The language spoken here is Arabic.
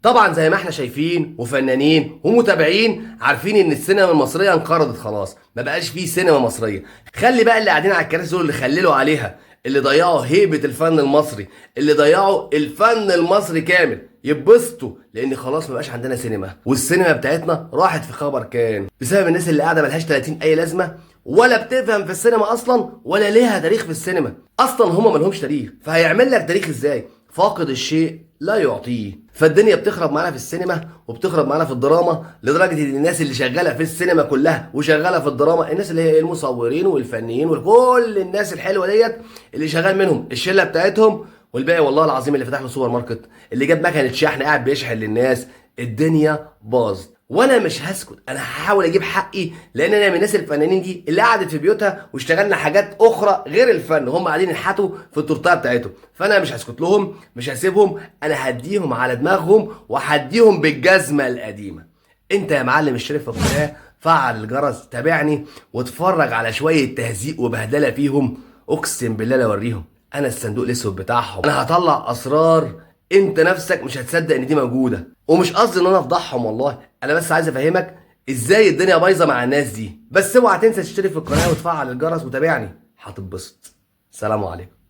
طبعا زي ما احنا شايفين وفنانين ومتابعين عارفين ان السينما المصريه انقرضت خلاص، ما بقاش فيه سينما مصريه. خلي بقى اللي قاعدين على الكراسي دول اللي خللوا عليها، اللي ضيعوا هيبه الفن المصري، اللي ضيعوا الفن المصري كامل، يتبسطوا لان خلاص ما بقاش عندنا سينما، والسينما بتاعتنا راحت في خبر كان بسبب الناس اللي قاعده ملهاش 30 اي لازمه، ولا بتفهم في السينما اصلا، ولا ليها تاريخ في السينما اصلا. هما مالهمش تاريخ، فهيعمل لك تاريخ ازاي؟ فاقد الشيء لا يعطيه. فالدنيا بتخرب معانا في السينما وبتخرب معانا في الدراما، لدرجه ان الناس اللي شغاله في السينما كلها وشغاله في الدراما، الناس اللي هي المصورين والفنيين وكل الناس الحلوه ديت اللي شغال منهم الشله بتاعتهم، والباقي والله العظيم اللي فتح له سوبر ماركت، اللي جاب مكنه شحن قاعد بيشحن للناس، الدنيا باظت. وانا مش هسكت، انا هحاول اجيب حقي، لان انا من الناس الفنانين دي اللي قعدت في بيوتها واشتغلنا حاجات اخرى غير الفن، هم قاعدين ينحتوا في التورتيه بتاعتهم، فانا مش هسكت لهم، مش هسيبهم، انا هديهم على دماغهم وهديهم بالجزمه القديمه. انت يا معلم اشترك في القناه، فعل الجرس، تابعني واتفرج على شويه تهزيق وبهدله فيهم، اقسم بالله لا اوريهم انا الصندوق الاسود بتاعهم. انا هطلع اسرار انت نفسك مش هتصدق ان دي موجوده، ومش قصدي ان انا افضحهم والله، انا بس عايز افهمك ازاي الدنيا بايظه مع الناس دي. بس اوعى تنسى تشترك في القناه وتفعل الجرس وتابعني، هتتبسط. سلام عليكم.